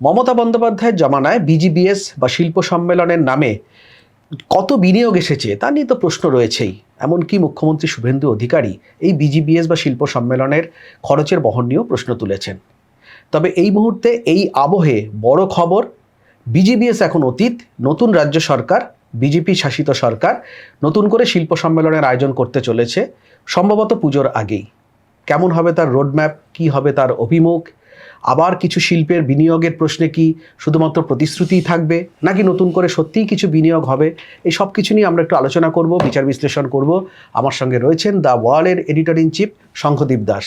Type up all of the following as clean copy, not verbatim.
মমতা বন্দ্যোপাধ্যায়ের জমানায় বিজিবিএস বা শিল্প সম্মেলনের নামে কত বিনিয়োগ এসেছে তা নিয়ে তো প্রশ্ন রয়েছেই। এমনকি মুখ্যমন্ত্রী শুভেন্দু অধিকারী এই বিজিবিএস বা শিল্প সম্মেলনের খরচের বহন নিয়েও প্রশ্ন তুলেছেন। তবে এই মুহূর্তে এই আবহে বড় খবর, বিজিবিএস এখন অতীত। নতুন রাজ্য সরকার, বিজেপি শাসিত সরকার নতুন করে শিল্প সম্মেলনের আয়োজন করতে চলেছে, সম্ভবত পুজোর আগেই। কেমন হবে তার রোডম্যাপ, কী হবে তার অভিমুখ, আবার কিছু শিল্পের বিনিয়োগের প্রশ্নে কি শুধুমাত্র প্রতিশ্রুতিই থাকবে, নাকি নতুন করে সত্যিই কিছু বিনিয়োগ হবে, এই সব কিছু নিয়ে আমরা একটু আলোচনা করব, বিচার বিশ্লেষণ করব। আমার সঙ্গে রয়েছেন দ্য ওয়ালের editor in chief Shankhadeep Das.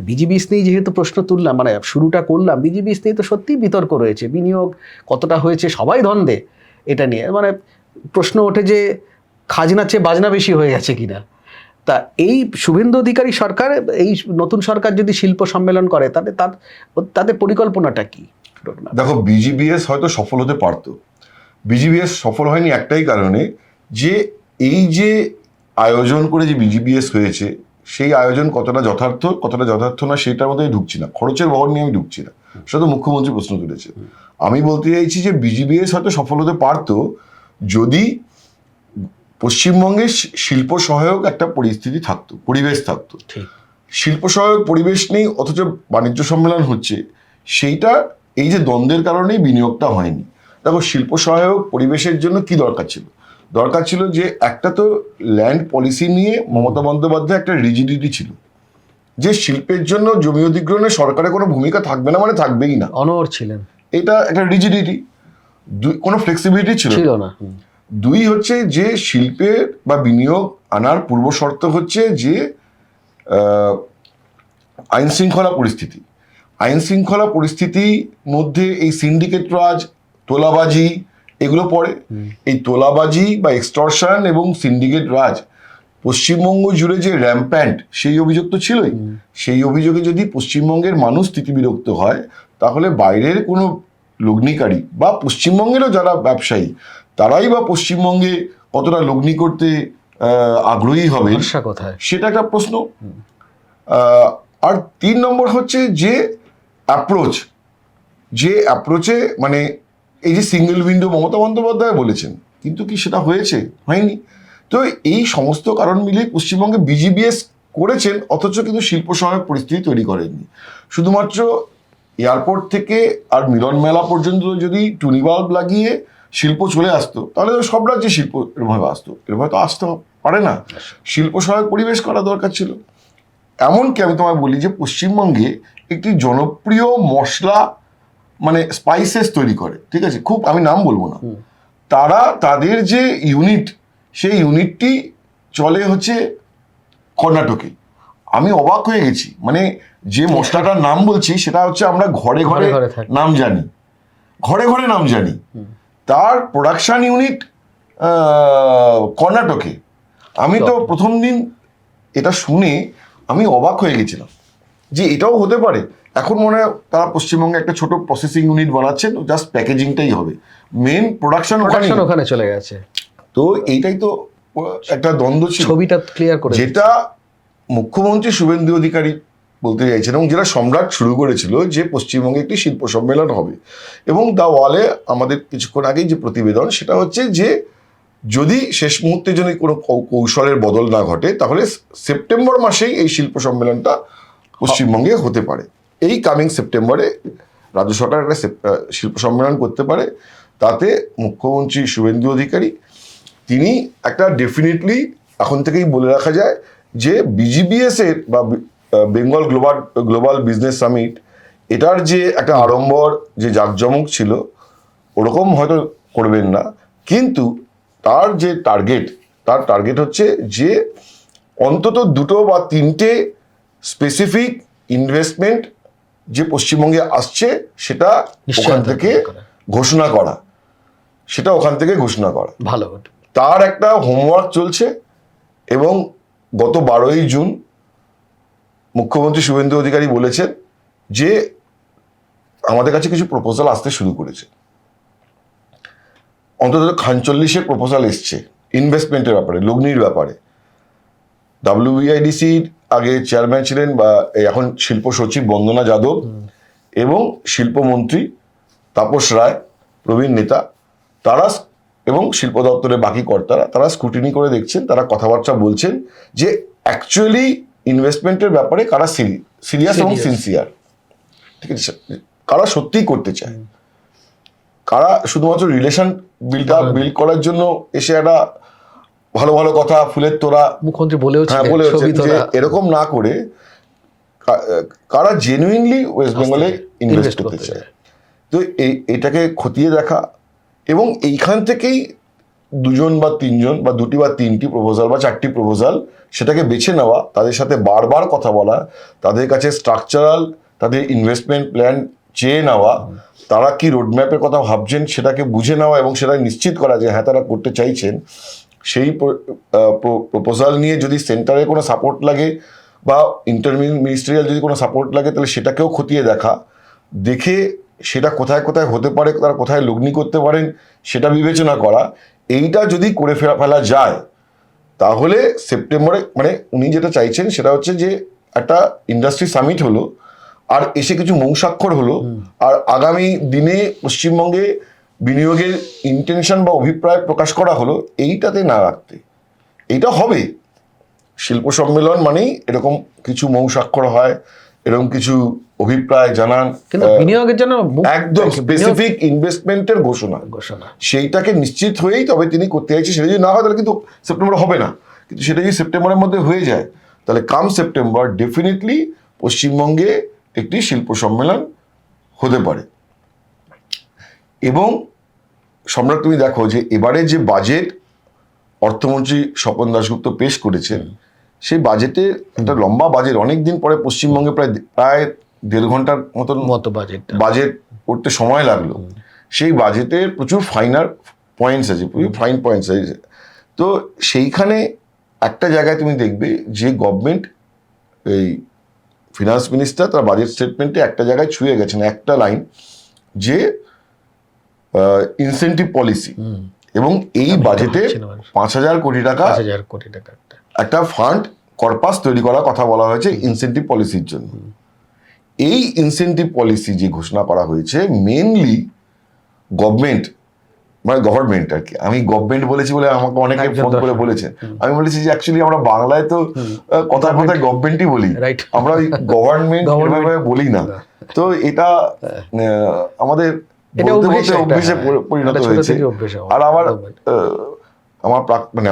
BGBS নিয়ে যেহেতু প্রশ্ন তুললাম, মানে শুরুটা করলাম, বিজিবিএস নিয়ে তো সত্যিই বিতর্ক রয়েছে, বিনিয়োগ কতটা হয়েছে সবাই ধন্দে এটা নিয়ে, মানে প্রশ্ন ওঠে যে খাজনার চেয়ে বাজনা বেশি হয়ে গেছে কিনা। তা এই শুভেন্দু অধিকারী সরকার, এই নতুন সরকার যদি শিল্প সম্মেলন করে তাহলে তাদের পরিকল্পনাটা কি? দেখো, বিজিবিএস হয়তো সফল হতে পারত। বিজিবিএস সফল হয়নি একটাই কারণে, যে এই যে আয়োজন করে যে বিজিবিএস হয়েছে, সেই আয়োজন কতটা যথার্থ না সেটার মধ্যে ঢুকছি না, খরচের বহন নিয়ে আমি ঢুকছি না, সেটা তো মুখ্যমন্ত্রী প্রশ্ন তুলেছে। আমি বলতে চাইছি যে বিজিবিএস হয়তো সফল হতে পারত যদি পশ্চিমবঙ্গে শিল্প সহায়ক একটা পরিস্থিতি থাকতো, পরিবেশ থাকতো। শিল্প সহায়ক পরিবেশ নেই, অথচ বাণিজ্য সম্মেলন হচ্ছে, সেইটা এই যে দ্বন্দ্বের কারণেই বিনিয়োগটা হয়নি। দেখো, শিল্প সহায়ক পরিবেশের জন্য কি দরকার ছিল যে একটা তো ল্যান্ড পলিসি নিয়ে মমতা বন্দ্যোপাধ্যায় একটা রিজিডিটি ছিল, যে শিল্পের জন্য জমি অধিগ্রহণে সরকারের কোনো ভূমিকা থাকবে না, মানে থাকবেই না, অনড় ছিলেন। এটা একটা রিজিডিটি, কোনো ফ্লেক্সিবিলিটি ছিল না। দুই হচ্ছে যে শিল্পের বা বিনিয়োগ আনার পূর্ব শর্ত হচ্ছে যে আইন শৃঙ্খলা পরিস্থিতির মধ্যে এই সিন্ডিকেট রাজ, তোলাবাজি এগুলো পড়ে। এই তোলাবাজি বা এক্সটর্শন এবং সিন্ডিকেট রাজ পশ্চিমবঙ্গ জুড়ে যে র্যাম্প্যান্ট, সেই অভিযোগ তো ছিলই। সেই অভিযোগে যদি পশ্চিমবঙ্গের মানুষ স্থিতিবিরক্ত হয়, তাহলে বাইরের কোনো লগ্নিকারী বা পশ্চিমবঙ্গেরও যারা ব্যবসায়ী, তারাই বা পশ্চিমবঙ্গে কতটা লগ্নি করতে আগ্রহী হবে, সেটা একটা প্রশ্ন। আর 3 নম্বর হচ্ছে যে অ্যাপ্রোচে মানে এই যে সিঙ্গেল উইন্ডো মমতা বন্দ্যোপাধ্যায় বলেছেন, কিন্তু কি সেটা হয়নি। তো এই সমস্ত কারণ মিলিয়ে পশ্চিমবঙ্গে বিজিবিএস করেছেন, অথচ কিন্তু শিল্প সহায়ক পরিস্থিতি তৈরি করেননি। শুধুমাত্র এয়ারপোর্ট থেকে আর মিলন মেলা পর্যন্ত যদি টুনি বাল্ব লাগিয়ে শিল্প চলে আসতো, তাহলে সব রাজ্যে শিল্প এরভাবে আসতো, এরভাবে তো আসতে পারে না। শিল্প সহায়ক পরিবেশ করা দরকার ছিল। এমনকি আমি তোমায় বলি যে পশ্চিমবঙ্গে একটি জনপ্রিয় মশলা মানে স্পাইসেস তৈরি করে, ঠিক আছে, খুব আমি নাম বলবো না, তাদের যে ইউনিট, সেই ইউনিটটি চলে হচ্ছে কর্ণাটকে। আমি অবাক হয়ে গেছি, মানে যে মশলাটার নাম বলছি সেটা হচ্ছে আমরা ঘরে ঘরে নাম জানি, তার প্রোডাকশন ইউনিট কর্ণাটকে। আমি তো প্রথম দিন এটা শুনে আমি অবাক হয়ে গেছিলাম যে এটাও হতে পারে। এখন মনে হয় তারা পশ্চিমবঙ্গে একটা ছোট প্রসেসিং ইউনিট বানাচ্ছেন, জাস্ট প্যাকেজিংটাই হবে, মেন প্রোডাকশন ওখানে চলে গেছে। তো এইটাই তো একটা দ্বন্দ্ব ছিল, ছবিটা ক্লিয়ার করে, যেটা মুখ্যমন্ত্রী শুভেন্দু অধিকারী বলতে চাইছেন এবং যেটা সম্রাট শুরু করেছিল, যে পশ্চিমবঙ্গে একটি শিল্প সম্মেলন হবে। এবং দ্য ওয়ালে আমাদের কিছুক্ষণ আগেই যে প্রতিবেদন, সেটা হচ্ছে যে যদি শেষ মুহূর্তে যদি কোনো কৌশলের বদল না ঘটে, তাহলে সেপ্টেম্বর মাসেই এই শিল্প সম্মেলনটা পশ্চিমবঙ্গে হতে পারে। এই কামিং সেপ্টেম্বরে রাজ্য সরকার একটা শিল্প সম্মেলন করতে পারে। তাতে মুখ্যমন্ত্রী শুভেন্দু অধিকারী তিনি একটা ডেফিনেটলি এখন থেকেই বলে রাখা যায় যে বিজিবিএস এর বা বেঙ্গল গ্লোবাল বিজনেস সামিট, এটার যে একটা আড়ম্বর, যে জাঁকজমক ছিল, ওরকম হয়তো করবেন না, কিন্তু তার যে টার্গেট হচ্ছে যে অন্তত 2 বা 3টে স্পেসিফিক ইনভেস্টমেন্ট যে পশ্চিমবঙ্গে আসছে, সেটা ওখান থেকে ঘোষণা করা, ভালো। তার একটা হোমওয়ার্ক চলছে। এবং গত 12ই জুন মুখ্যমন্ত্রী শুভেন্দু অধিকারী বলেছেন যে আমাদের কাছে কিছু প্রপোজাল আসতে শুরু করেছে, অন্তত 40 প্রপোজাল এসছে ইনভেস্টমেন্টের ব্যাপারে, লগ্নির ব্যাপারে। WBIDCর আগে চেয়ারম্যান ছিলেন বা এখন শিল্প সচিব বন্দনা যাদব এবং শিল্পমন্ত্রী, তাপস রায়, প্রবীণ নেতা, তারা এবং শিল্প দপ্তরের বাকি কর্তারা তারা স্ক্রুটিনি করে দেখছেন, তারা কথাবার্তা বলছেন যে অ্যাকচুয়ালি ইনভেস্টমেন্টের ব্যাপারে কারা সিরিয়াস এবং সিনসিয়ার, ঠিক আছে, কারা সত্যিই করতে চায়, কারা শুধুমাত্র রিলেশন বিল্ড করার জন্য এসে একটা ভালো ভালো কথা ফুলের তোড়া মুখ্যমন্ত্রী বলেও যে এরকম না করে কারা জেনুইনলি ওয়েস্ট বেঙ্গলে ইনভেস্ট করতে চায়। তো এটাকে খতিয়ে দেখা এবং এইখান থেকেই দুজন বা তিনজন বা দুটি বা তিনটি প্রপোজাল বা চারটি প্রপোজাল সেটাকে বেছে নেওয়া, তাদের সাথে বারবার কথা বলা, তাদের কাছে স্ট্রাকচারাল তাদের ইনভেস্টমেন্ট প্ল্যান চেয়ে নেওয়া, তারা কি রোডম্যাপের কথা ভাবছেন সেটাকে বুঝে নেওয়া এবং সেটা নিশ্চিত করা যে হ্যাঁ তারা করতে চাইছেন। সেই প্রপোজাল নিয়ে যদি সেন্টারে কোনো সাপোর্ট লাগে বা মিনিস্ট্রিয়াল যদি কোনো সাপোর্ট লাগে তাহলে সেটাকেও খতিয়ে দেখা, দেখে সেটা কোথায় কোথায় হতে পারে, তারা কোথায় লগ্নি করতে পারেন সেটা বিবেচনা করা। এইটা যদি করে ফেলা যায় তাহলে সেপ্টেম্বরে, মানে উনি যেটা চাইছেন সেটা হচ্ছে যে একটা ইন্ডাস্ট্রি সামিট হলো আর এসে কিছু মৌস্বাক্ষর হলো, আর আগামী দিনে পশ্চিমবঙ্গে বিনিয়োগের ইন্টেনশন বা অভিপ্রায় প্রকাশ করা হলো, এইটাতে না রাখতে। এইটা হবে শিল্প সম্মেলন মানেই এরকম কিছু মৌস্বাক্ষর হয়, এরকম কিছু অভিপ্রায় জানান, কিন্তু বিনিয়োগের জন্য একদম স্পেসিফিক ইনভেস্টমেন্টের ঘোষণা সেইটাকে নিশ্চিত হয়েই তবে তিনি করতে চাইছে। সেটা যদি না হয় তাহলে কিন্তু সেপ্টেম্বর হবে না, কিন্তু সেটা যদি সেপ্টেম্বরের মধ্যে হয়ে যায় তাহলে কাম সেপ্টেম্বর ডেফিনেটলি পশ্চিমবঙ্গে একটি শিল্প সম্মেলন হতে পারে। এবং সম্রাট তুমি দেখো যে এবারে যে বাজেট অর্থমন্ত্রী স্বপন দাশগুপ্ত পেশ করেছেন, সেই বাজেটের একটা লম্বা বাজেট, অনেকদিন পরে পশ্চিমবঙ্গে প্রায় 1.5 ঘন্টার মতো বাজেট করতে সময় লাগলো। সেই বাজেটের প্রচুর ফাইনার পয়েন্টস আছে, প্রচুর ফাইন পয়েন্টস আছে। তো সেইখানে একটা জায়গায় তুমি দেখবে যে গভর্নমেন্ট, এই ফিনান্স মিনিস্টার তার বাজেট স্টেটমেন্টে একটা জায়গায় ছুঁয়ে গেছেন, একটা লাইন, যে ইনসেন্টিভ পলিসি, এবং এই বাজেটে 5,000 কোটি টাকা একটা ফান্ড কর্পাস তৈরি করার কথা বলা হয়েছে ইনসেন্টিভ পলিসির জন্য। এই ইনসেন্টিভ পলিসি যে ঘোষণা করা হয়েছে মেনলি গভর্নমেন্ট আর কি, আমি গভর্নমেন্ট বলেছি বলে আমাকে অনেকে ফোন করে বলেছেন, আমি বলেছি যে অ্যাকচুয়ালি আমরা বাংলায় তো কথায় কথায় গভর্নমেন্টই বলি, আমরা ওই গভর্নমেন্ট বলি না। তো এটা আমাদের অভ্যেসে পরিণত হয়েছে। আর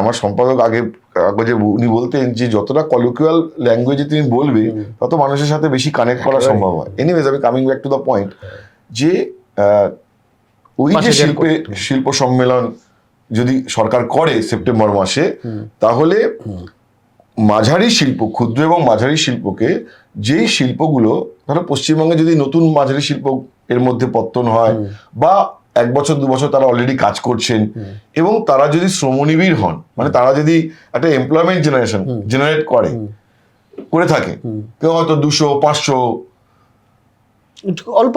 আমার সম্পাদক আগে কাগজে উনি বলতেন যে যতটা কলোকিয়াল ল্যাঙ্গুয়েজে তুমি বলবে তত মানুষের সাথে বেশি কানেক্ট করা সম্ভব হয়। এনিওয়েজ, আমি coming back to the point, যে ওই যে শিল্প সম্মেলন যদি সরকার করে সেপ্টেম্বর মাসে, তাহলে মাঝারি শিল্প, ক্ষুদ্র এবং মাঝারি শিল্পকে, যেই শিল্পগুলো ধরো পশ্চিমবঙ্গে যদি নতুন মাঝারি শিল্প এর মধ্যে পত্তন হয় বা 1 বছর 2 বছর তারা অলরেডি কাজ করছেন এবং তারা যদি শ্রমনিবিড় হন, মানে তারা যদি একটা এমপ্লয়মেন্ট জেনারেট করে থাকে, কেউ হয়তো 200, 500, অল্প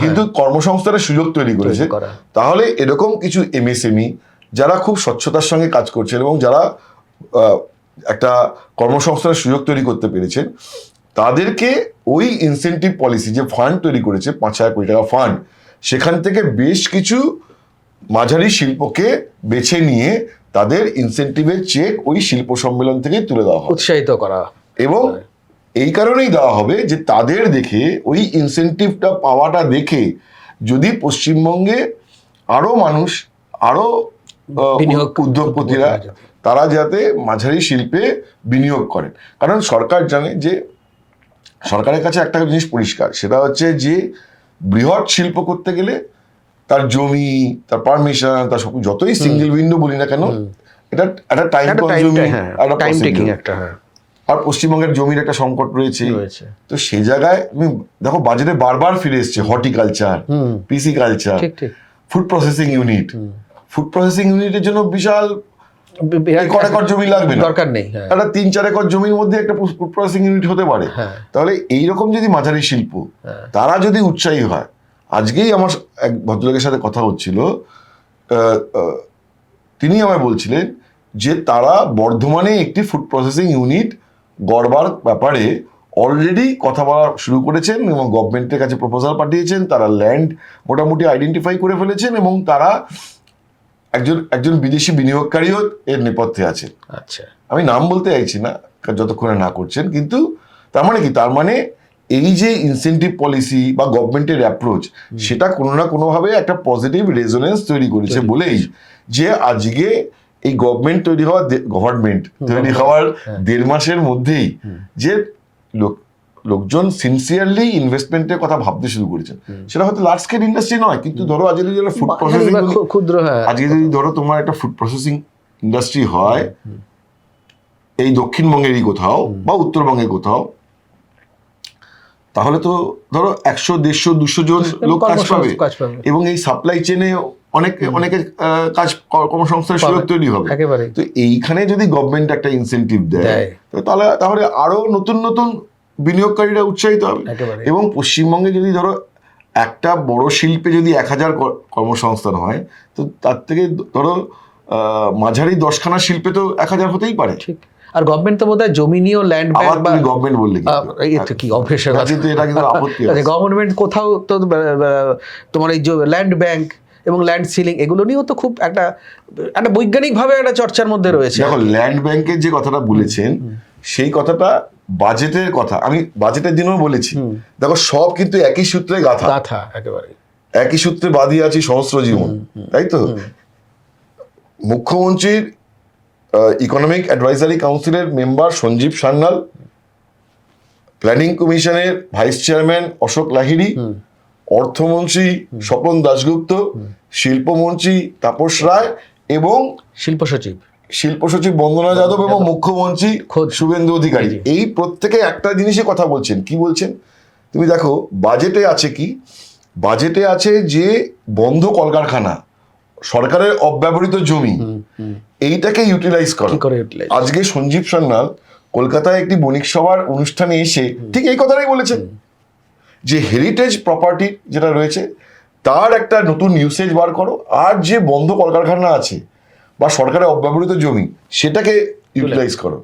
কিন্তু কর্মসংস্থানের সুযোগ তৈরি করেছে, তাহলে এরকম কিছু এমএসএমই যারা খুব স্বচ্ছতার সঙ্গে কাজ করছেন এবং যারা একটা কর্মসংস্থানের সুযোগ তৈরি করতে পেরেছেন, তাদেরকে ওই ইনসেন্টিভ পলিসি যে ফান্ড তৈরি করেছে 5,000 কোটি টাকা ফান্ড, সেখান থেকে বেশ কিছু মাঝারি শিল্পকে বেছে নিয়ে তাদের ইনসেন্টিভের চেক ওই শিল্প সম্মেলন থেকে তুলে দেওয়া হবে, উৎসাহিত করা। এবং এই কারণেই দেওয়া হবে যে তাদের দেখে, ওই ইনসেন্টিভটা পাওয়াটা দেখে যদি পশ্চিমবঙ্গে আরো মানুষ, আরো উদ্যোগপতিরা তারা যাতে মাঝারি শিল্পে বিনিয়োগ করেন। কারণ সরকার জানে যে সরকারের কাছে একটা জিনিস পরিষ্কার, সেটা হচ্ছে যে বৃহৎ শিল্প করতে গেলে তার জমি, তার পারমিশন, তার সব, যতই সিঙ্গেল উইন্ডো বলি না কেন, এটা একটা টাইম কনজিউমিং একটা, আর পশ্চিমবঙ্গের জমির একটা সংকট রয়েছে। তো সেই জায়গায় তুমি দেখো বাজেটে বারবার ফিরে এসছে horticulture, pisciculture, food processing unit. Food processing ইউনিটের জন্য বিশাল একর জমি লাগবে না, দরকার নেই, একটা 3-4 একর জমির মধ্যে একটা ফুড প্রসেসিং ইউনিট হতে পারে। তাহলে এইরকম যদি মাঝারি শিল্প তারা যদি উৎসাহী হয়, আজকেই আমার এক ভদ্রলোকের সাথে কথা হচ্ছিল, তিনি আমায় বলছিলেন যে তারা বর্ধমানে একটি ফুড প্রসেসিং ইউনিট গড়বার ব্যাপারে অলরেডি কথা বলা শুরু করেছেন এবং গভর্নমেন্টের কাছে প্রপোজাল পাঠিয়েছেন। তারা ল্যান্ড মোটামুটি আইডেন্টিফাই করে ফেলেছেন এবং তারা একজন বিদেশি বিনিয়োগকারীও এর নেপথ্যে আছে। আচ্ছা, আমি নাম বলতে চাইছি না যতক্ষণে না করছেন, কিন্তু তার মানে কি, তার মানে এই যে ইনসেন্টিভ পলিসি বা গভর্নমেন্টের অ্যাপ্রোচ, সেটা কোনো না কোনোভাবে একটা পজিটিভ রেজোনেন্স তৈরি করেছে বলেই যে আজকে এই গভর্নমেন্ট তৈরি হওয়ার 1.5 মাসের মধ্যেই যে লোকজন সিনসিয়ারলি ইনভেস্টমেন্টের কথা ভাবতে শুরু করেছেন। সেটা হয়তো লার্জ স্কেল ইন্ডাস্ট্রি নয়, কিন্তু ধরো আজকে যদি ফুড প্রসেসিং, ক্ষুদ্র, আজকে যদি ধরো তোমার একটা ফুড প্রসেসিং ইন্ডাস্ট্রি হয় এই দক্ষিণবঙ্গেরই কোথাও বা উত্তরবঙ্গের কোথাও, তাহলে তো ধরো 100, 150, 200 জন লোক কাজ পাবে এবং এই সাপ্লাই চেনে অনেকের কর্মসংস্থানের সুযোগ তৈরি হবে। তো এইখানে যদি গভর্নমেন্ট একটা ইনসেন্টিভ দেয় তাহলে আরো নতুন নতুন বিনিয়োগকারীরা উৎসাহিত হবে। এবং পশ্চিমবঙ্গে যদি ধরো একটা বড় শিল্পে যদি 1000 কর্মসংস্থান হয়, তো তার থেকে ধরো মাঝারি 10খানা শিল্পে তো 1000 হতেই পারে। আর গভর্নমেন্ট তো বোধহয় জমি নিয়েও ল্যান্ড ব্যাংক বা গভর্নমেন্ট বললে কি অভ্যেসের কথা, কিন্তু এটা কিন্তু আপত্তি আছে। গভর্নমেন্ট কোথাও তো তোমার এই যে ল্যান্ড ব্যাংক এবং ল্যান্ড সিলিং এগুলো নিয়েও তো খুব একটা বৈজ্ঞানিকভাবে একটা চর্চার মধ্যে রয়েছে। দেখো, ল্যান্ড ব্যাংকের যে কথাটা বলেছেন সেই কথাটা বাজেটের কথা, আমি বাজেটের দিনও বলেছি। দেখো, সব কিন্তু একই সূত্রে গাথা, একেবারে একই সূত্রে বাঁধিয়ে আছি সহস্র জীবন, তাই তো? মুখ্যমন্ত্রীর ইকোনমিক অ্যাডভাইজারি কাউন্সিলের মেম্বার সঞ্জীব সান্যাল, প্ল্যানিং কমিশনের ভাইস চেয়ারম্যান অশোক লাহিড়ী, অর্থমন্ত্রী স্বপন দাশগুপ্ত, শিল্পমন্ত্রী তাপস রায় এবং শিল্প সচিব বন্দনা যাদব এবং মুখ্যমন্ত্রী শুভেন্দু অধিকারী, এই প্রত্যেকে একটা জিনিসে কথা বলছেন। কি বলছেন তুমি দেখো, বাজেটে আছে কি? বাজেটে আছে যে বন্ধ কলকারখানা, সরকারের অব্যবহৃত জমি, এইটাকে ইউটিলাইজ করো। আজকে সঞ্জীব সান্যাল কলকাতায় একটি বণিক সভার অনুষ্ঠানে এসে ঠিক এই কথাটাই বলেছেন যে হেরিটেজ প্রপার্টি যেটা রয়েছে তার একটা নতুন ইউসেজ বার করো, আর যে বন্ধ কলকারখানা আছে বা সরকারের অব্যবহৃত জমি সেটাকে ইউটিলাইজ করো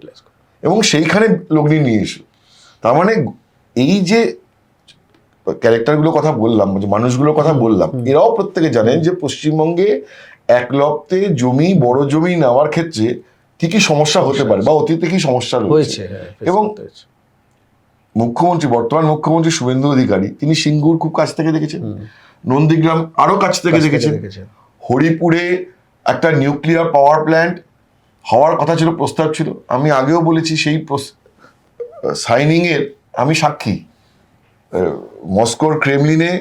এবং সেইখানে লগ্নি নিয়ে এসো। তার মানে এই যে ক্যারেক্টারগুলোর কথা বললাম, যে মানুষগুলোর কথা বললাম, এরাও প্রত্যেকে জানেন যে পশ্চিমবঙ্গে এক লপ্তে জমি, বড় জমি নেওয়ার ক্ষেত্রে কি কি সমস্যা হতে পারে বা অতীতে কি সমস্যা রয়েছে। এবং বর্তমান মুখ্যমন্ত্রী শুভেন্দু অধিকারী তিনি সিঙ্গুর খুব কাছ থেকে দেখেছেন, নন্দীগ্রাম আরো কাছ থেকে দেখেছেন, হরিপুরে একটা নিউক্লিয়ার পাওয়ার প্ল্যান্ট হওয়ার কথা ছিল, প্রস্তাব ছিল। আমি আগেও বলেছি সেই সাইনিং এর আমি সাক্ষী। মস্কোর ক্রেমলিনে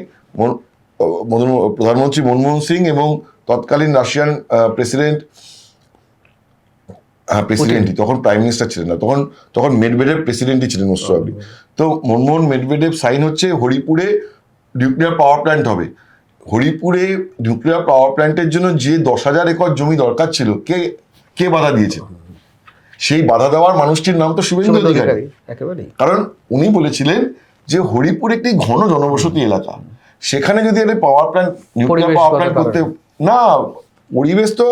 প্রধানমন্ত্রী মনমোহন সিং এবং তৎকালীন রাশিয়ান প্রেসিডেন্টই, তখন প্রাইম মিনিস্টার ছিলেন না, তখন মেডভেডেভ প্রেসিডেন্টই ছিলেন মোস্ট প্রবাবলি। তো মনমোহন মেডভেডেভ সাইন হচ্ছে হরিপুরে নিউক্লিয়ার পাওয়ার প্ল্যান্ট হবে। হরিপুরে নিউক্লিয়ার পাওয়ার প্ল্যান্টের জন্য যে 10,000 একর জমি দরকার ছিল, কে বাধা দিয়েছে? সেই বাধা দেওয়ার মানুষটির নাম তো শুভেন্দু অধিকারী। কারণ উনি বলেছিলেন যে হরিপুর একটি ঘন জনবসতি এলাকা, সেখানে যদি একটা power plant, nuclear power plant করতে না, পরিবেশ তো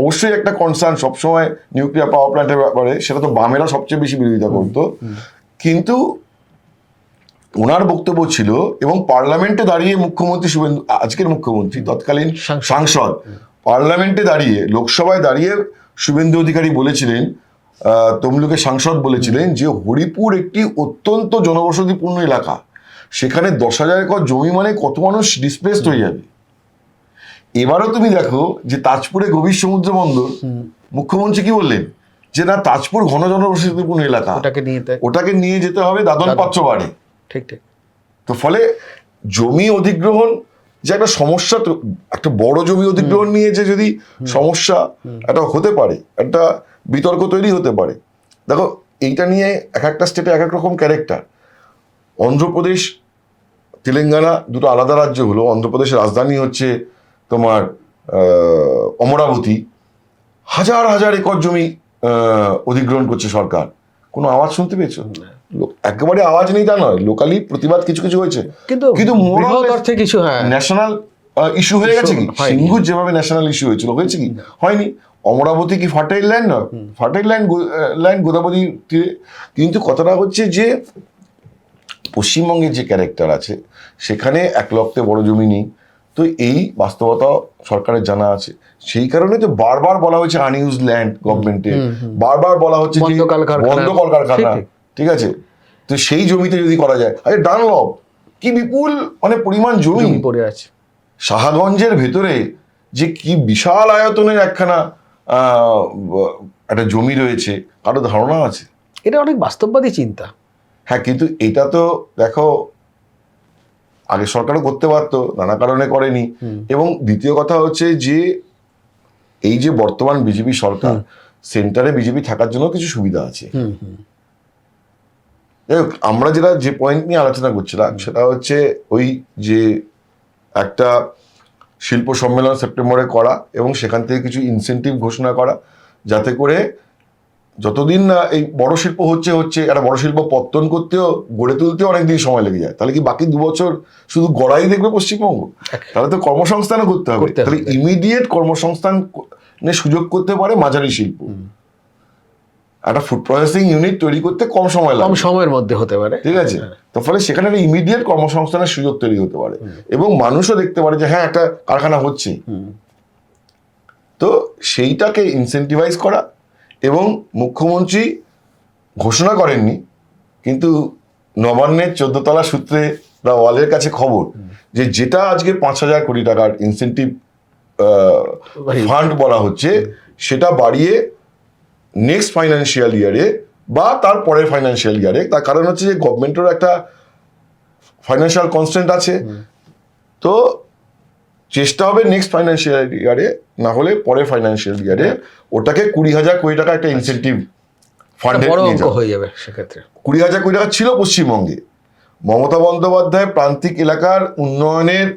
অবশ্যই একটা কনসার্ন সবসময় নিউক্লিয়ার পাওয়ার প্ল্যান্টের ব্যাপারে, সেটা তো বামেরা সবচেয়ে বেশি বিরোধিতা করতো। কিন্তু ওনার বক্তব্য ছিল, এবং পার্লামেন্টে দাঁড়িয়ে মুখ্যমন্ত্রী শুভেন্দু, আজকের মুখ্যমন্ত্রী তৎকালীন সাংসদ, পার্লামেন্টে দাঁড়িয়ে, লোকসভায় দাঁড়িয়ে শুভেন্দু অধিকারী বলেছিলেন, তমলুকের সাংসদ বলেছিলেন যে হরিপুর একটি অত্যন্ত জনবসতিপূর্ণ এলাকা, সেখানে 10,000 একর জমি মানে কত মানুষ ডিসপ্লেসড হয়ে যাবে। এবারও তুমি দেখো যে তাজপুরে গভীর সমুদ্র বন্দর, মুখ্যমন্ত্রী কি বললেন যে না, তাজপুর ঘন জনবসতিপূর্ণ এলাকা, ওটাকে নিয়ে যেতে হবে দাদন পাত্র বাড়ে। ঠিক। তো ফলে জমি অধিগ্রহণ যে একটা সমস্যা, তো একটা বড় জমি অধিগ্রহণ নিয়ে যে যদি সমস্যা একটা হতে পারে, একটা বিতর্ক তৈরি হতে পারে। দেখো, এইটা নিয়ে এক একটা স্টেটে এক এক রকম ক্যারেক্টার। অন্ধ্রপ্রদেশ, তেলেঙ্গানা দুটো আলাদা রাজ্য হলো। অন্ধ্রপ্রদেশের রাজধানী হচ্ছে তোমার অমরাবতী, হাজার হাজার একর জমি অধিগ্রহণ করছে সরকার। কোনো আওয়াজ শুনতে পেয়েছো? একেবারে আওয়াজ নেই তা নয়, লোকালি প্রতিবাদ কিছু কিছু হয়েছে, কিন্তু কিছু ন্যাশনাল ইস্যু হয়ে গেছে কি? সিঙ্গুর যেভাবে ন্যাশনাল ইস্যু হয়েছিল, হয়েছে কি? হয়নি। অমরাবতী কি ফার্টাইল ল্যান্ড নয়? ফার্টাইল ল্যান্ড গোদাবরী তীরে। কিন্তু কথাটা হচ্ছে যে পশ্চিমবঙ্গের যে ক্যারেক্টার আছে সেখানে এক লক্ষে বড় জমি নেই। তো এই বাস্তবতা সরকারের জানা আছে, সেই কারণে তো বারবার বলা হয়েছে আনইউজ ল্যান্ড গভর্নমেন্টের, বারবার বলা হচ্ছে যে বন্ধ কলকারখানা, ঠিক আছে। তো সেই জমিতে যদি করা যায়, আরে ডানলপ কি বিপুল মানে পরিমাণ জমি পড়ে আছে, শাহগঞ্জের ভেতরে যে কি বিশাল আয়তনের একখানা একটা জমি রয়েছে, কারো ধারণা আছে? এটা অনেক বাস্তববাদী চিন্তা। হ্যাঁ, কিন্তু এটা তো দেখো আগে সরকারও করতে পারতো, নানা কারণে করেনি। এবং দ্বিতীয় কথা হচ্ছে যে এই যে বর্তমান বিজেপি সরকার, সেন্টারে বিজেপি থাকার জন্য কিছু সুবিধা আছে। যাই হোক, আমরা যে পয়েন্ট নিয়ে আলোচনা করছিলাম সেটা হচ্ছে ওই যে একটা শিল্প সম্মেলন সেপ্টেম্বরে করা এবং সেখান থেকে কিছু ইনসেন্টিভ ঘোষণা করা, যাতে করে যতদিন না এই বড় শিল্প হচ্ছে একটা বড় শিল্প পত্তন করতেও গড়ে তুলতেও অনেকদিন সময় লেগে যায়। তাহলে কি বাকি 2 বছর শুধু গড়াই দেখবে পশ্চিমবঙ্গ? তাহলে তো কর্মসংস্থানও করতে হবে। তাহলে ইমিডিয়েট কর্মসংস্থানের সুযোগ করতে পারে মাঝারি শিল্প। একটা ফুড প্রসেসিং ইউনিট তৈরি করতে কম সময় লাগে, কম সময়ের মধ্যে হতে পারে, ঠিক আছে। তো ফলে সেখানে একটা ইমিডিয়েট কর্মসংস্থানের সুযোগ তৈরি হতে পারে এবং মানুষও দেখতে পারে যে হ্যাঁ একটা কারখানা হচ্ছে। তো সেইটাকে ইনসেন্টিভাইজ করা, এবং মুখ্যমন্ত্রী ঘোষণা করেননি কিন্তু নবান্নের 14 তলা সূত্রে বা ওয়ালের কাছে খবর যে যেটা আজকে 5,000 কোটি টাকার ইনসেন্টিভ ফান্ড বলা হচ্ছে, সেটা বাড়িয়ে নেক্সট ফাইন্যান্সিয়াল ইয়ারে বা তার পরের ফাইন্যান্সিয়াল ইয়ারে। তার কারণ হচ্ছে যে গভর্নমেন্টেরও একটা ফাইন্যান্সিয়াল কনস্ট্যান্ট আছে, তো চেষ্টা হবে নেক্সট ফাইন্যান্সিয়াল ইয়ারে, না হলে পরের ফাইন্যান্সিয়াল ইয়ারে ওটাকে 20,000 কোটি টাকা একটা ইনসেন্টিভ ফান্ডে নিয়ে যাওয়া হয়ে যাবে। সেক্ষেত্রে 20,000 কোটি টাকা ছিল পশ্চিমবঙ্গে। মমতা বন্দ্যোপাধ্যায় প্রান্তিক এলাকার উন্নয়নের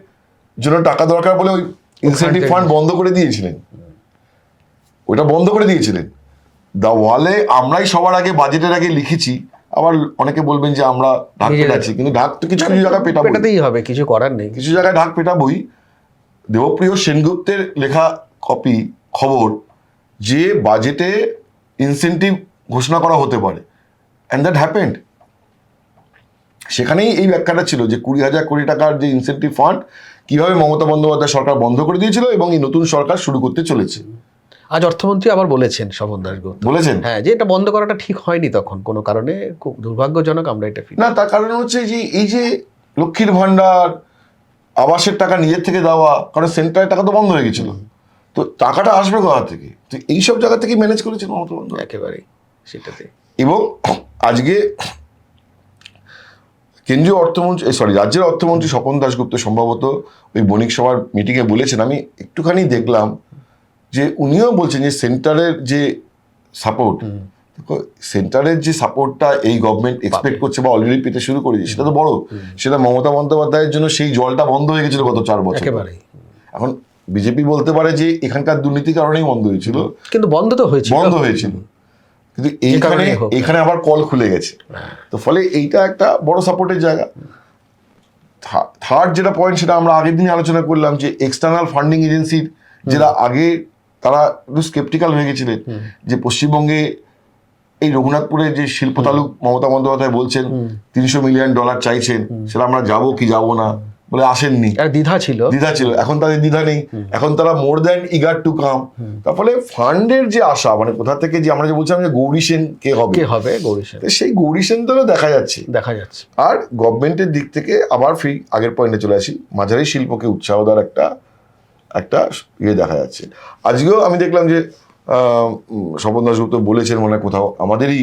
জন্য টাকা দরকার বলে ওই ইনসেন্টিভ ফান্ড বন্ধ করে দিয়েছিলেন, ওইটা বন্ধ করে দিয়েছিলেন। দা ওয়ালে আমরাই সবার আগে বাজেটের আগে লিখেছি, আবার অনেকে বলবেন যে আমরা ঢাক পেটাচ্ছি, কিন্তু ঢাক তো কিছু কিছু জায়গায় পেটাতেই হবে, কিছু করার নেই। কিছু জায়গায় ঢাক পেটাবই। দেবপ্রিয় সেনগুপ্তের লেখা খবর যে বাজেটে ইনসেন্টিভ ঘোষণা করা হতে পারে, অ্যান্ড দ্যাট হ্যাপেন্ড। সেখানেই এই ব্যাখ্যাটা ছিল যে 20,000 কোটি টাকার যে ইনসেন্টিভ ফান্ড কিভাবে মমতা বন্দ্যোপাধ্যায় সরকার বন্ধ করে দিয়েছিল এবং এই নতুন সরকার শুরু করতে চলেছে। আজ অর্থমন্ত্রী আবার বলেছেন, স্বপন দাশগুপ্ত বলেছেন, হ্যাঁ, যে এটা বন্ধ করাটা ঠিক হয়নি তখন কোনো কারণে, খুব দুর্ভাগ্যজনক। আমরা এটা না, তার কারণ হচ্ছে যে এই যে লক্ষ্মীর ভান্ডার, আবাসের টাকা নিজের থেকে দেওয়া, কারণ সেন্টারের টাকা তো বন্ধ হয়ে গেছিল, তো টাকাটা আসবে কোথা থেকে? তো এইসব জায়গা থেকে ম্যানেজ করেছেন মমতা বন্দ্যোপাধ্যায় একেবারেই সেটাতে। এবং আজকে কেন্দ্রীয় অর্থমন্ত্রী রাজ্যের অর্থমন্ত্রী স্বপন দাশগুপ্ত সম্ভবত ওই বণিক সভার মিটিংয়ে বলেছেন, আমি একটুখানি দেখলাম যে উনিও বলছেন যে সেন্টারের যে সাপোর্ট, সেন্টারের যে সাপোর্টটা এই গভর্নমেন্ট এক্সপেক্ট করছে বা অলরেডি পেতে শুরু করেছে, সেটা তো বড়। সেটা মমতা বন্দ্যোপাধ্যায়ের জন্য সেই জলটা বন্ধ হয়ে গেছিল গত 4 বছর। এখন বিজেপি বলতে পারে যে এখানকার দুর্নীতির কারণেই বন্ধ হয়েছিল, কিন্তু বন্ধ হয়েছিল, কিন্তু এইখানে আবার কল খুলে গেছে। তো ফলে এইটা একটা বড় সাপোর্টের জায়গা। থার্ড যেটা পয়েন্ট, সেটা আমরা আগের দিনে আলোচনা করলাম যে এক্সটার্নাল ফান্ডিং এজেন্সির যেটা আগে তারা একটু স্কেপটিক্যাল হয়ে গেছিলেন যে পশ্চিমবঙ্গে এই রঘুনাথপুরে যে শিল্প তালুক মমতা বন্দ্যোপাধ্যায় বলছেন $300 মিলিয়ন চাইছেন, সেটা আমরা যাবো কি যাবো না বলে আসেননি, দ্বিধা ছিল। এখন তাদের দ্বিধা নেই, এখন তারা more than eager to come. তার ফলে ফান্ডের যে আশা, মানে কোথা থেকে যে আমরা যে বলছিলাম যে গৌরী সেন কে হবে গৌরী সেন, সেই গৌরী সেন তো দেখা যাচ্ছে। আর গভর্নমেন্টের দিক থেকে আবার আগের পয়েন্টে চলে আসি, মাঝারি শিল্পকে উৎসাহ দেওয়ার একটা দেখা যাচ্ছে। আজকেও আমি দেখলাম যে স্বপন দাশগুপ্ত বলেছেন, মনে কোথাও আমাদেরই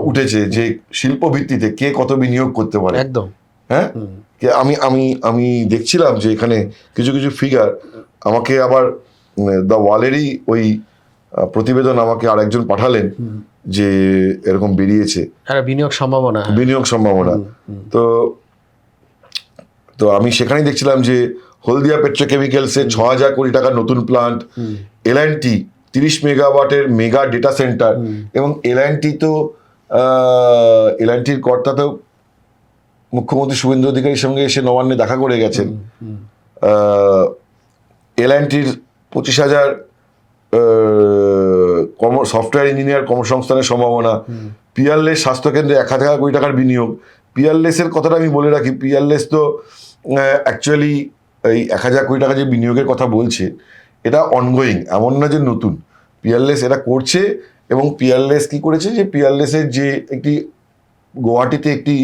উঠেছে যে শিল্প ভিত্তিতে কে কত বিনিয়োগ করতে পারে। একদম, হ্যাঁ, আমি দেখছিলাম যে এখানে কিছু কিছু ফিগার আমাকে আবার দ্য ওয়ালেরই ওই প্রতিবেদন আমাকে আরেকজন পাঠালেন যে এরকম বেরিয়েছে বিনিয়োগ সম্ভাবনা। তো আমি সেখানেই দেখছিলাম যে হলদিয়া পেট্রোকেমিক্যালসের 6,000 কোটি টাকার নতুন প্লান্ট, L&T 30 মেগাওয়াটের মেগা ডেটা সেন্টার, এবং L&Tর কর্তা তো মুখ্যমন্ত্রী শুভেন্দু অধিকারীর সঙ্গে এসে নবান্নে দেখা করে গেছেন। L&Tর 25,000 সফটওয়্যার ইঞ্জিনিয়ার কর্মসংস্থানের সম্ভাবনা, পিয়ারলের স্বাস্থ্যকেন্দ্রে 1,000 কোটি টাকার বিনিয়োগ, পিয়ারলেস এর কথাটা আমি বলে রাখি, পিয়ারলেস তো অ্যাকচুয়ালি এই 1,000 কোটি টাকা যে বিনিয়োগের কথা বলছে, এটা অনগোয়িং, এমন না যে নতুন। পিয়ারলেস এটা করছে, এবং পিয়ারলেস কি করেছে যে পিয়ারলেসের যে একটি গুয়াহাটিতে একটি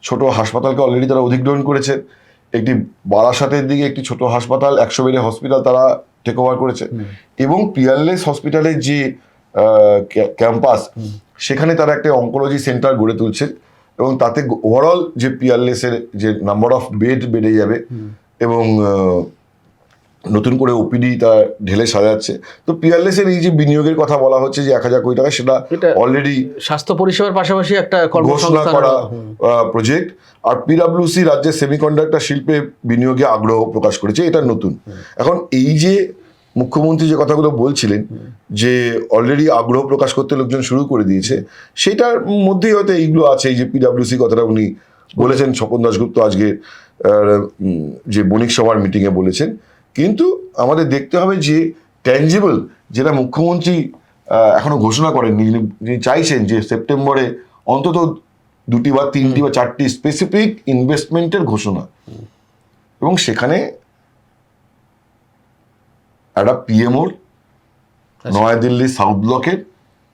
ছোট হাসপাতালকে অলরেডি তারা অধিগ্রহণ করেছে, একটি বারাসাতের দিকে একটি ছোট হাসপাতাল, 100 বেডের হসপিটাল তারা টেক ওভার করেছে, এবং পিয়ারলেস হসপিটালের যে ক্যাম্পাস, সেখানে তারা একটা অঙ্কোলজি সেন্টার গড়ে তুলছে, এবং তাতে ওভারঅল যে পিয়ারলেসের যে নাম্বার অফ বেড বেড়ে যাবে, এবং নতুন করে ওপিডি তা ঢেলে সাজাচ্ছে। তো পিয়ারলেসের এই যে বিনিয়োগের কথা বলা হচ্ছে যে 1,000 কোটি টাকা, সেটা অলরেডি স্বাস্থ্য পরিষেবার পাশাপাশি একটা ঘোষণা কর্মসংস্থান করা প্রজেক্ট। আর পিডব্লিউসি রাজ্যের সেমিকন্ডাক্টর শিল্পে বিনিয়োগে আগ্রহ প্রকাশ করেছে, এটা নতুন। এখন এই যে মুখ্যমন্ত্রী যে কথাগুলো বলছিলেন যে অলরেডি আগ্রহ প্রকাশ করতে লোকজন শুরু করে দিয়েছে, সেটার মধ্যেই হয়তো এইগুলো আছে। এই যে পিডব্লিউসি কথাটা উনি বলেছেন, স্বপন দাশগুপ্ত আজকে যে বণিক সভার মিটিংয়ে বলেছেন, কিন্তু আমাদের দেখতে হবে যে ট্যাঞ্জিবল যেটা মুখ্যমন্ত্রী এখনো ঘোষণা করেননি, যিনি চাইছেন যে সেপ্টেম্বরে অন্তত 2টি বা 3টি বা 4টি স্পেসিফিক ইনভেস্টমেন্টের ঘোষণা, এবং সেখানে একটা পিএমওর নয়াদিল্লি সাউথ ব্লকের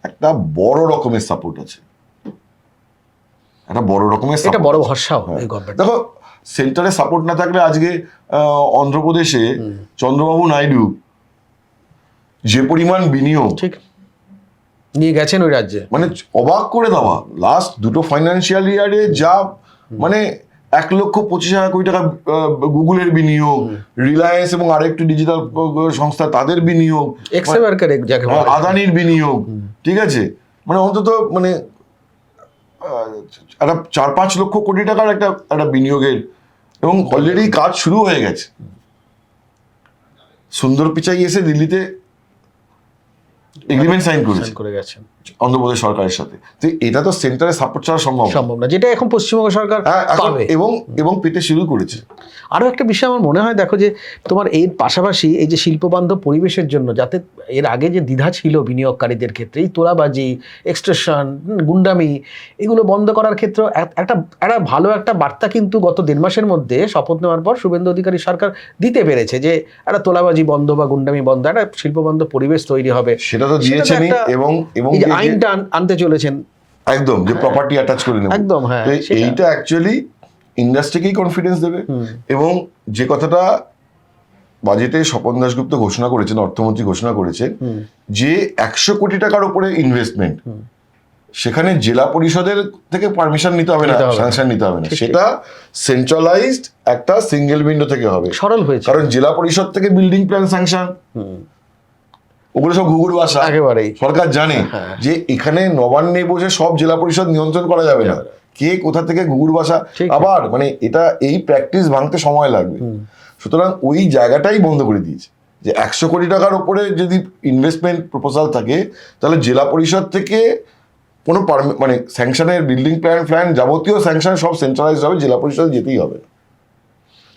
একটা বড় রকমের সাপোর্ট আছে, একটা বড় রকমের এটা বড় ভরসাও এই গভর্নমেন্ট। দেখো, সেন্টারে সাপোর্ট না থাকলে আজকে অন্ধ্রপ্রদেশে চন্দ্রবাবু নাইডু যে পরিমাণ বিনিয়োগ ঠিক নিয়ে গেছেন ওই রাজ্যে, মানে অবাক করে দেওয়া। লাস্ট দুটো ফাইন্যান্সিয়াল ইয়ারে যা মানে 1,25,000 কোটি টাকা গুগলের বিনিয়োগ, রিলায়েন্স এবং আরেকটি ডিজিটাল সংস্থা তাদের বিনিয়োগ, আদানির বিনিয়োগ, ঠিক আছে, মানে অন্তত মানে একটা 4-5 লক্ষ কোটি টাকার একটা বিনিয়োগের, এবং অলরেডি কাজ শুরু হয়ে গেছে। সুন্দর পিচাই এসে দিল্লিতে এগ্রিমেন্ট সাইন করে গেছেন অন্ধ্রপ্রদেশ সরকারের সাথে। তো এটা তো সেন্টারে সাপোর্ট ছাড়া সম্ভব না, যেটা এখন পশ্চিমবঙ্গ সরকার পাবে এবং পেতে শুরু করেছে। আরও একটা বিষয় আমার মনে হয়, দেখো যে তোমার এর পাশাপাশি এই যে শিল্পবান্ধব পরিবেশের জন্য, যাতে এর আগে যে দ্বিধা ছিল বিনিয়োগকারীদের ক্ষেত্রে, এই তোলাবাজি, এক্সট্রেশন, গুন্ডামি, এগুলো বন্ধ করার ক্ষেত্রে একটা ভালো একটা বার্তা কিন্তু গত 1.5 মাসের মধ্যে শপথ নেওয়ার পর শুভেন্দু অধিকারী সরকার দিতে পেরেছে, যে একটা তোলাবাজি বন্ধ বা গুন্ডামি বন্ধ, একটা শিল্পবান্ধব পরিবেশ তৈরি হবে। সেটা তো দিয়েছেন, এবং আইনটা আনতে চলেছেন একদম, যে প্রপার্টি অ্যাটাচ করে নেব একদম। হ্যাঁ, এইটা অ্যাকচুয়ালি ইন্ডাস্ট্রিকেই কনফিডেন্স দেবে। এবং যে কথাটা বাজেটে স্বপন দাশগুপ্ত ঘোষণা করেছেন, অর্থমন্ত্রী ঘোষণা করেছেন, যে 100 কোটি টাকার উপরে ইনভেস্টমেন্ট, সেখানে জেলা পরিষদের থেকে পারমিশন নিতে হবে না, স্যাংশন নিতে হবে না, সেটা সেন্ট্রালাইজড একটা সিঙ্গেল উইন্ডো থেকে হবে। সরল হয়েছে, কারণ জেলা পরিষদ থেকে বিল্ডিং প্ল্যান স্যাংশন, ওগুলো সব ঘুঘুর বাসা। একেবারেই সরকার জানে যে এখানে নবান্নে বসে সব জেলা পরিষদ নিয়ন্ত্রণ করা যাবে না, কে কোথা থেকে ঘুঘুর বাসা, আবার মানে এটা এই প্র্যাকটিস ভাঙতে সময় লাগবে। সুতরাং ওই জায়গাটাই বন্ধ করে দিয়েছে, যে 100 কোটি টাকার উপরে যদি ইনভেস্টমেন্ট প্রপোজাল থাকে, তাহলে জেলা পরিষদ থেকে কোনো মানে স্যাংশনের বিল্ডিং প্ল্যান যাবতীয় স্যাংশন সব সেন্ট্রালাইজ হবে, জেলা পরিষদে যেতেই হবে।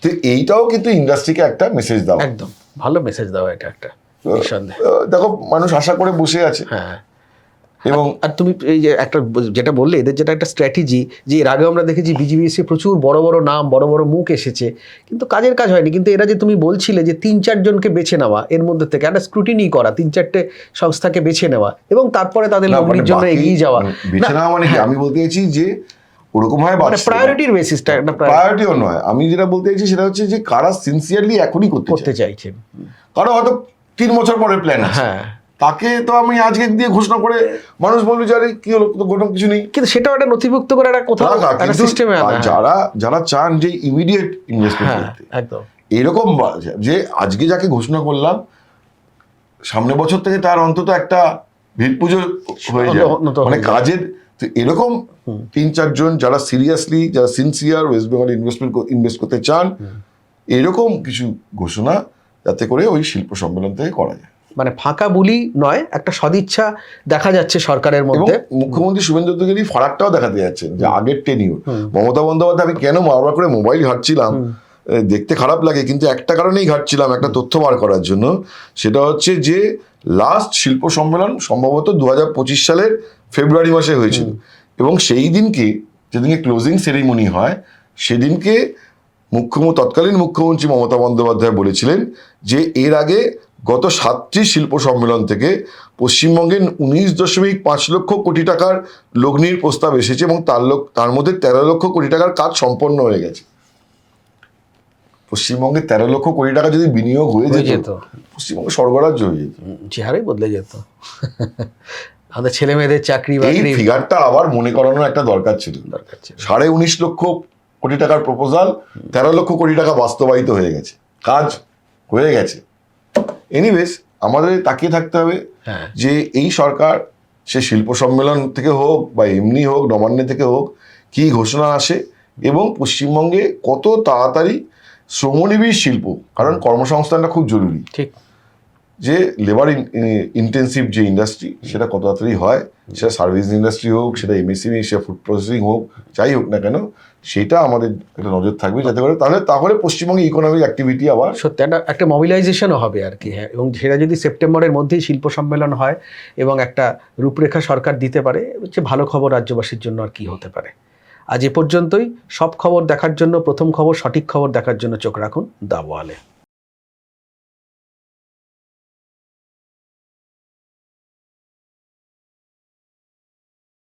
তো এইটাও কিন্তু ইন্ডাস্ট্রিকে একটা মেসেজ দেওয়া, একদম ভালো মেসেজ দেওয়া, এটা একটা দেখো মানুষ আশা করে বসে আছে। হ্যাঁ, এবং আর তুমি এই যে একটা যেটা বললে, এদের যেটা একটা স্ট্র্যাটেজি, যে এর আগেও আমরা দেখেছি বিজিবিএসসি প্রচুর বড় বড় নাম, বড় বড় মুখ এসেছে, কিন্তু কাজের কাজ হয়নি। কিন্তু এরা যে তুমি বলছিলে যে 3-4 জনকে বেছে নেওয়া, এর মধ্যে থেকে একটা স্ক্রুটিনি করা, 3-4টে সংস্থাকে বেছে নেওয়া, এবং তারপরে তাদের লগ্নির জন্য এগিয়ে যাওয়া, বেছে নেওয়া মানে আমি বলতে চাইছি যে ওরকম হয় প্রায়োরিটির বেসিসটা, একটা প্রায়োরিটিও নয়। আমি যেটা বলতে চাইছি সেটা হচ্ছে যে কারা সিনসিয়ারলি এখনই করতে চাইছেন, কারো হয়তো 3 বছর পরে প্ল্যান আছে, হ্যাঁ, তাকে তো আমি আজকে দিয়ে ঘোষণা করে মানুষ বলবে যে আরে কি হলো, তো কোনো কিছু নেই, কিন্তু সেটাও একটা নথিভুক্ত করে একটা কোথাও একটা সিস্টেমে যারা চান যে ইমিডিয়েট ইনভেস্টমেন্ট করতে, একদম এরকম যে আজকে যাকে ঘোষণা করলাম, সামনে বছর থেকে তার অন্তত একটা ভিড় পুজো হয়ে যায়, মানে কাজের। তো এরকম 3-4 জন যারা সিরিয়াসলি, যারা সিনসিয়ার ওয়েস্ট বেঙ্গল ইনভেস্ট করতে চান, এরকম কিছু ঘোষণা যাতে করে ওই শিল্প সম্মেলন থেকে করা যায়, মানে ফাঁকা বুলি নয়, একটা সদিচ্ছা দেখা যাচ্ছে সরকারের মধ্যে। মুখ্যমন্ত্রী শুভেন্দু অধিকারী ফারাকটাও দেখাতে যাচ্ছেন, যে আগের টেনিউর মমতা বন্দ্যোপাধ্যায়, আমি কেন বারবার করে মোবাইল ঘাটছিলাম, দেখতে খারাপ লাগে কিন্তু একটা কারণেই ঘাটছিলাম, একটা তথ্য বার করার জন্য। সেটা হচ্ছে যে লাস্ট শিল্প সম্মেলন সম্ভবত 2025 সালের ফেব্রুয়ারি মাসে হয়েছিল, এবং সেই দিনকে যেদিনকে ক্লোজিং সেরিমনি হয় সেদিনকে তৎকালীন মুখ্যমন্ত্রী মমতা বন্দ্যোপাধ্যায় বলেছিলেন যে এর আগে গত 7টি শিল্প সম্মেলন থেকে পশ্চিমবঙ্গে 19.5 লক্ষ কোটি টাকার লগ্নির প্রস্তাব এসেছে এবং তার মধ্যে 13 লক্ষ কোটি টাকার কাজ সম্পন্ন হয়ে গেছে। পশ্চিমবঙ্গে 13 লক্ষ কোটি টাকা যদি বিনিয়োগ হয়ে যেত, পশ্চিমবঙ্গে স্বর্গরাজ্য হয়ে যেত, চেহারাই বদলে যেত। আমাদের ছেলে মেয়েদের চাকরি এই ফিগারটা আবার মনে করানোর একটা দরকার ছিল। 19.5 লক্ষ কোটি টাকার প্রপোজাল, 13 লক্ষ কোটি টাকা বাস্তবায়িত হয়ে গেছে, কাজ হয়ে গেছে। এনিওয়েজ, আমাদের তাকিয়ে থাকতে হবে যে এই সরকার, সে শিল্প সম্মেলন থেকে হোক বা এমনি হোক, নবান্নে থেকে হোক, কি ঘোষণা আসে এবং পশ্চিমবঙ্গে কত তাড়াতাড়ি শ্রমনিবিড় শিল্প, কারণ কর্মসংস্থানটা খুব জরুরি, ঠিক, যে লেবার ইন্টেন্সিভ যে ইন্ডাস্ট্রি সেটা কত তাড়াতাড়ি হয়, সেটা সার্ভিস ইন্ডাস্ট্রি হোক, সেটা এমএসএমই, সেটা ফুড প্রসেসিং হোক, যাই হোক না কেন, সেটা আমাদের একটা নজর থাকবে যাতে করে তাহলে পশ্চিমবঙ্গে ইকোনমিক অ্যাক্টিভিটি আবার সত্যি একটা মোবিলাইজেশনও হবে আর কি। হ্যাঁ, এবং সেটা যদি সেপ্টেম্বরের মধ্যেই শিল্প সম্মেলন হয় এবং একটা রূপরেখা সরকার দিতে পারে, হচ্ছে ভালো খবর রাজ্যবাসীর জন্য আর কি হতে পারে। আজ এ পর্যন্তই। সব খবর দেখার জন্য, প্রথম খবর, সঠিক খবর দেখার জন্য চোখ রাখুন দ্য ওয়ালে।